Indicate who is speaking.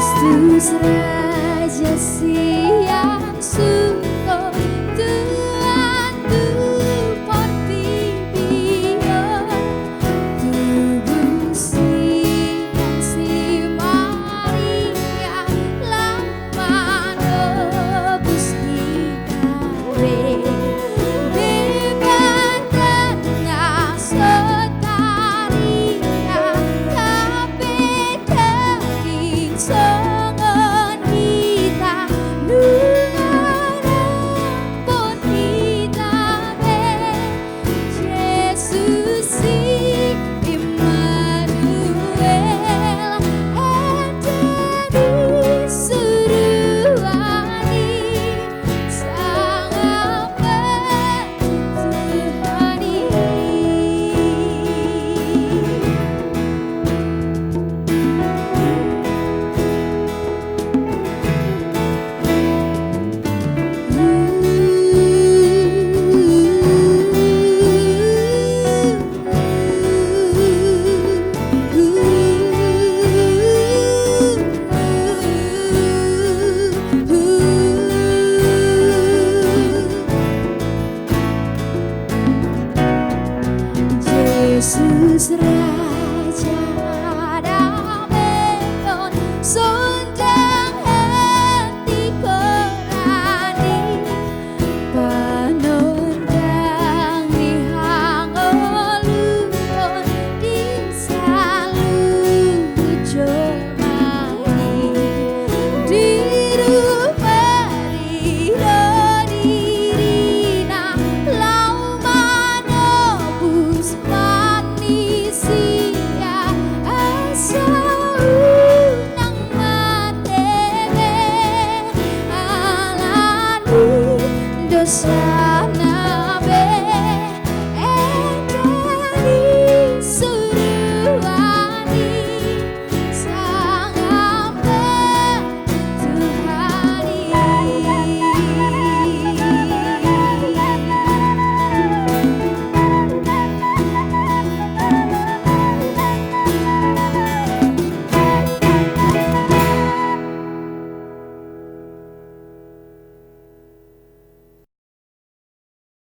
Speaker 1: Kristus Raja siang suntuk Tuhan tu portibio tubuh siang si Maria lama nebus hikare beban tengah setaria tapi daging songon kita pun kita Yesus si Immanuel dari suruhani sangat bertuhani. Yesus Raja dameon sondang hati korani panondang nihang olupon disalu jomani diru periro dirina lau manobus manisia asa unang matene alani dosana